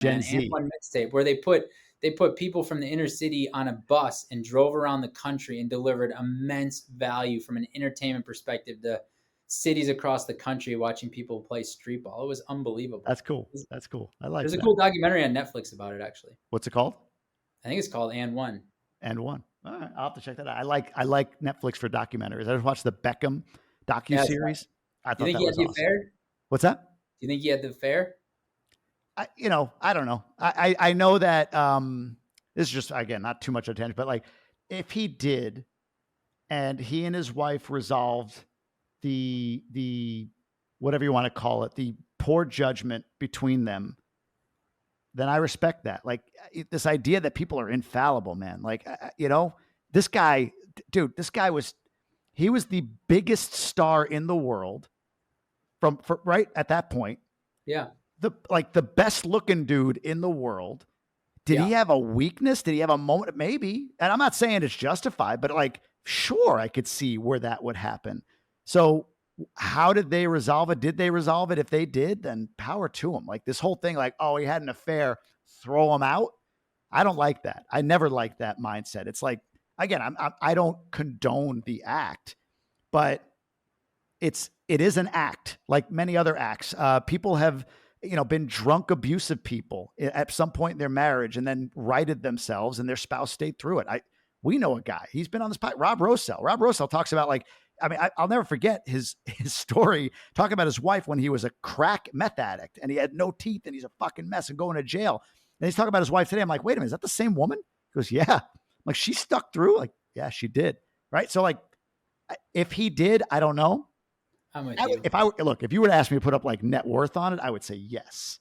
Gen man, and Z. one mixtape where they put people from the inner city on a bus and drove around the country and delivered immense value from an entertainment perspective to cities across the country watching people play street ball. It was unbelievable. That's cool. That's cool. I like There's a that. cool documentary on Netflix about it, actually. What's it called? I think it's called And One. And One. All right, I'll have to check that out. I like Netflix for documentaries. I just watched the Beckham docuseries. I Do thought you think that he had was the awesome. affair? What's that? Do you think he had the affair? I don't know. I know that this is just, again, not too much attention, but like if he did and he and his wife resolved the whatever you want to call it, the poor judgment between them, then I respect that. Like this idea that people are infallible, man. Like, this guy, dude, he was the biggest star in the world for right at that point. Yeah. The best looking dude in the world. Did he have a weakness? Did he have a moment? Maybe. And I'm not saying it's justified, but like, sure, I could see where that would happen. So how did they resolve it? Did they resolve it? If they did, then power to them. Like this whole thing, like, oh, he had an affair, throw him out. I don't like that. I never liked that mindset. It's like, again, I don't condone the act, but it is an act like many other acts. People have, been drunk, abusive people at some point in their marriage and then righted themselves and their spouse stayed through it. We know a guy, he's been on this podcast, Rob Rosell talks about like, I'll never forget his story talking about his wife when he was a crack meth addict and he had no teeth and he's a fucking mess and going to jail. And he's talking about his wife today. I'm like, wait a minute, is that the same woman? He goes, yeah. I'm like, she stuck through? Like, yeah, she did. Right. So like, if he did, I don't know. I'm with you. If you were to ask me to put up like net worth on it, I would say yes.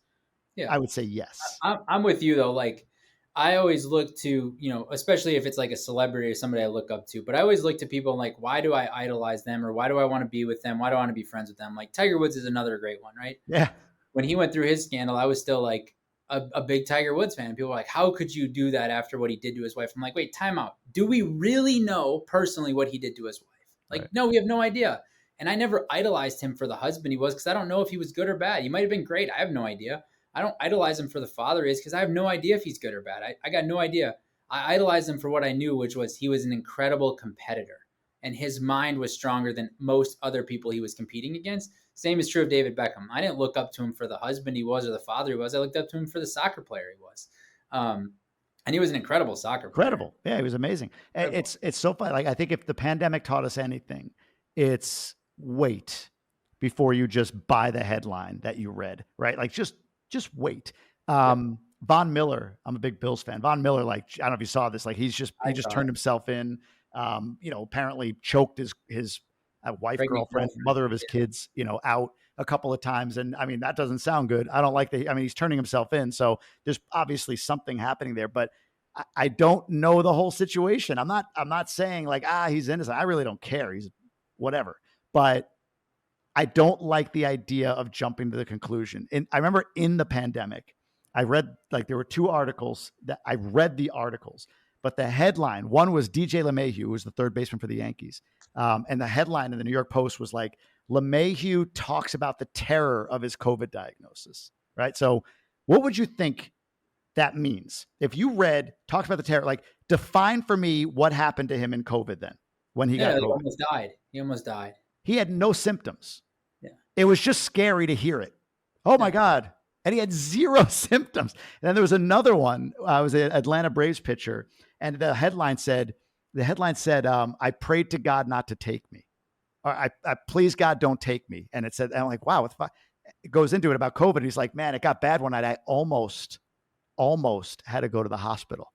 Yeah. I would say yes. I'm with you though. Like I always look to, especially if it's like a celebrity or somebody I look up to, but I always look to people like, why do I idolize them or why do I want to be with them? Why do I want to be friends with them? Like Tiger Woods is another great one, right? Yeah. When he went through his scandal, I was still like a big Tiger Woods fan. People were like, how could you do that after what he did to his wife? I'm like, wait, time out. Do we really know personally what he did to his wife? Like, right. No, we have no idea. And I never idolized him for the husband he was because I don't know if he was good or bad. He might have been great. I have no idea. I don't idolize him for the father he is because I have no idea if he's good or bad. I got no idea. I idolized him for what I knew, which was he was an incredible competitor. And his mind was stronger than most other people he was competing against. Same is true of David Beckham. I didn't look up to him for the husband he was or the father he was. I looked up to him for the soccer player he was. And he was an incredible soccer player. Incredible. Yeah, he was amazing. Incredible. It's so funny. Like, I think if the pandemic taught us anything, it's wait before you just buy the headline that you read, right? Like just wait. Von Miller, I'm a big Bills fan. Von Miller, like, I don't know if you saw this, like he just turned himself in, apparently choked his wife, girlfriend, mother of his kids, out a couple of times. And I mean, that doesn't sound good. I don't like he's turning himself in. So there's obviously something happening there, but I don't know the whole situation. I'm not saying like, he's innocent. I really don't care. He's whatever, but I don't like the idea of jumping to the conclusion. And I remember in the pandemic, I read, like, there were two articles that I read the articles, but the headline, one was DJ LeMahieu, who was the third baseman for the Yankees. And the headline in the New York Post was like, LeMahieu talks about the terror of his COVID diagnosis, right? So what would you think that means? If you read, talks about the terror, like define for me what happened to him in COVID then when he got COVID. He almost died. He had no symptoms. Yeah. It was just scary to hear it. Oh my God. And he had zero symptoms. And then there was another one. I was an Atlanta Braves pitcher. And the headline said, I prayed to God not to take me. Or I please God, don't take me. And it said, and I'm like, wow, what the fuck? It goes into it about COVID. He's like, man, it got bad one night. I almost had to go to the hospital.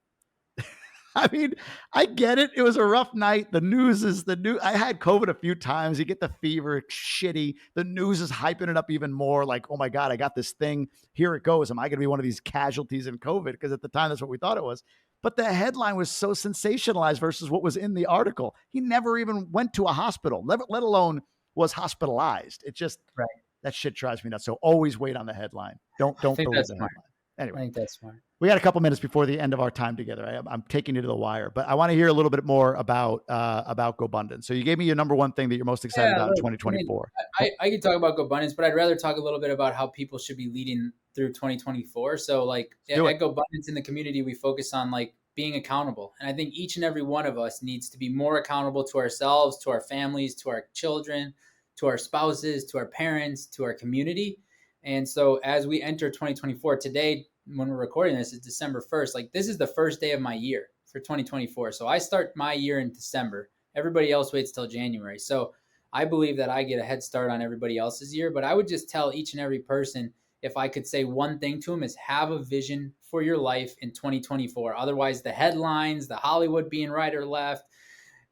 I mean, I get it. It was a rough night. The news is the new. I had COVID a few times. You get the fever, shitty. The news is hyping it up even more. Like, oh my God, I got this thing. Here it goes. Am I going to be one of these casualties in COVID? Because at the time, that's what we thought it was. But the headline was so sensationalized versus what was in the article. He never even went to a hospital, let alone was hospitalized. It just, right. That shit drives me nuts. So always wait on the headline. Don't believe the headline. Anyway, I think that's smart. We got a couple minutes before the end of our time together. I'm taking you to the wire, but I want to hear a little bit more about GoBundance. So you gave me your number one thing that you're most excited about in 2024. I can talk about GoBundance, but I'd rather talk a little bit about how people should be leading through 2024. So like at GoBundance in the community, we focus on like being accountable. And I think each and every one of us needs to be more accountable to ourselves, to our families, to our children, to our spouses, to our parents, to our community. And so as we enter 2024 today, when we're recording this, it's December 1st. Like this is the first day of my year for 2024. So I start my year in December. Everybody else waits till January. So I believe that I get a head start on everybody else's year, but I would just tell each and every person, if I could say one thing to them, is have a vision for your life in 2024. Otherwise, the headlines, the Hollywood being right or left,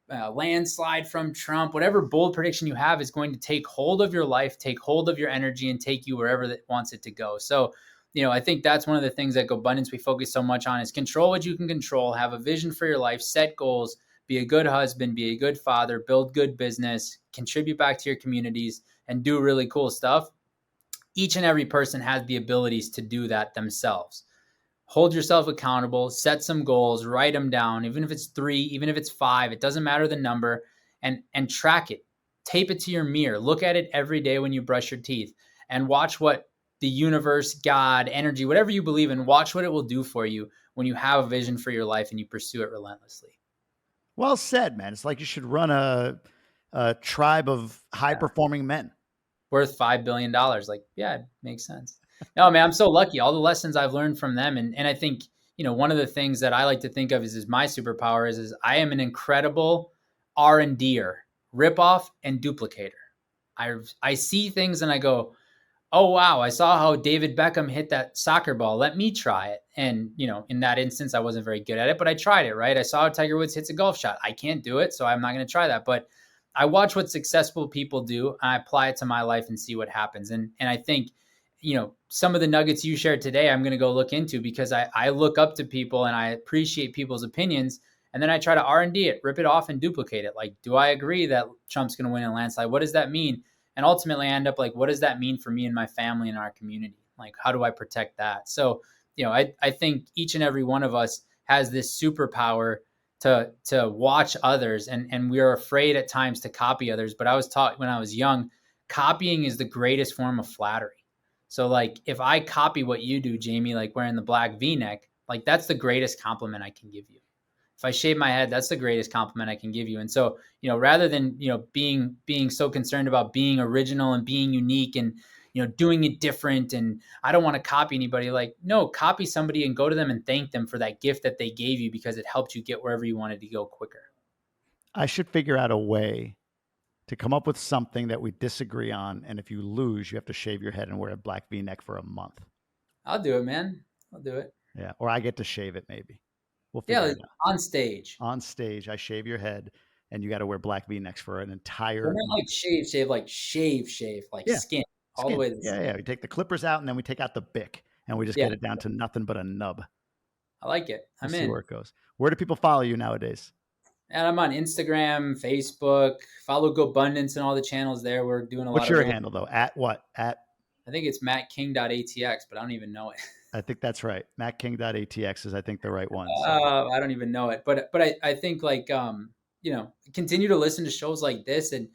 landslide from Trump, whatever bold prediction you have is going to take hold of your life, take hold of your energy, and take you wherever it wants it to go. So, I think that's one of the things at GoBundance we focus so much on is control what you can control, have a vision for your life, set goals, be a good husband, be a good father, build good business, contribute back to your communities, and do really cool stuff. Each and every person has the abilities to do that themselves. Hold yourself accountable, set some goals, write them down, even if it's 3, even if it's 5, it doesn't matter the number, and track it. Tape it to your mirror. Look at it every day when you brush your teeth and watch what the universe, God, energy, whatever you believe in, watch what it will do for you when you have a vision for your life and you pursue it relentlessly. Well said, man. It's like you should run a tribe of high-performing men. Worth $5 billion. Like, yeah, it makes sense. No, man, I'm so lucky. All the lessons I've learned from them. And I think, one of the things that I like to think of is my superpower is I am an incredible R&D'er, rip-off and duplicator. I see things and I go, oh, wow, I saw how David Beckham hit that soccer ball. Let me try it. And, in that instance, I wasn't very good at it, but I tried it, right? I saw how Tiger Woods hits a golf shot. I can't do it, so I'm not going to try that. But I watch what successful people do, and I apply it to my life and see what happens. And I think, some of the nuggets you shared today, I'm going to go look into because I look up to people and I appreciate people's opinions. And then I try to R&D it, rip it off and duplicate it. Like, do I agree that Trump's going to win a landslide? What does that mean? And ultimately I end up like, what does that mean for me and my family and our community? Like, how do I protect that? So, I think each and every one of us has this superpower to watch others. And we are afraid at times to copy others. But I was taught when I was young, copying is the greatest form of flattery. So like, if I copy what you do, Jamie, like wearing the black V-neck, like that's the greatest compliment I can give you. If I shave my head, that's the greatest compliment I can give you. And so, rather than, being so concerned about being original and being unique and, doing it different, and I don't want to copy anybody, like, no, copy somebody and go to them and thank them for that gift that they gave you because it helped you get wherever you wanted to go quicker. I should figure out a way to come up with something that we disagree on. And if you lose, you have to shave your head and wear a black V-neck for a month. I'll do it, man. I'll do it. Yeah. Or I get to shave it maybe. We'll figure it out. On stage. On stage, I shave your head and you got to wear black V-necks for an entire month. Not like shave, like shave, like skin. All the way to the skin. Yeah. We take the clippers out and then we take out the bick and we just get it down to nothing but a nub. I like it. I'm in. See where it goes. Where do people follow you nowadays? And I'm on Instagram, Facebook. Follow GoBundance and all the channels there. We're doing a lot. What's your handle though? At what? At? I think it's mattking.atx, but I don't even know it. I think that's right. mattking.atx is, I think, the right one. So. I don't even know it, but I think like continue to listen to shows like this, and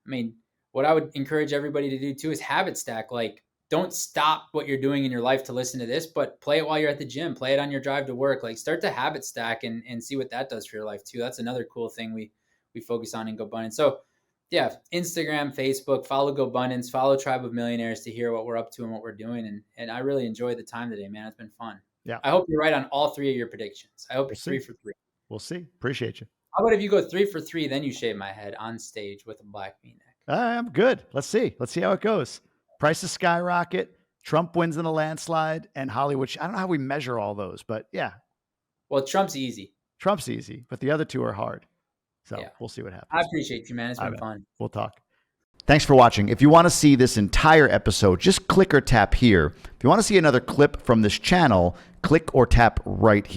I mean, what I would encourage everybody to do too is habit stack. Like, don't stop what you're doing in your life to listen to this, but play it while you're at the gym. Play it on your drive to work. Like, start to habit stack and see what that does for your life too. That's another cool thing we focus on in GoBundance. So yeah, Instagram, Facebook, follow GoBundance, follow Tribe of Millionaires to hear what we're up to and what we're doing. And I really enjoyed the time today, man. It's been fun. Yeah. I hope you're right on all 3 of your predictions. I hope it's 3 for 3. We'll see. Appreciate you. How about if you go 3 for 3, then you shave my head on stage with a black V-neck? I'm good. Let's see. Let's see how it goes. Prices skyrocket. Trump wins in a landslide, and Hollywood. I don't know how we measure all those, but yeah. Well, Trump's easy. But the other two are hard. So We'll see what happens. I appreciate you, man. It's been fun. We'll talk. Thanks for watching. If you want to see this entire episode, just click or tap here. If you want to see another clip from this channel, click or tap right here.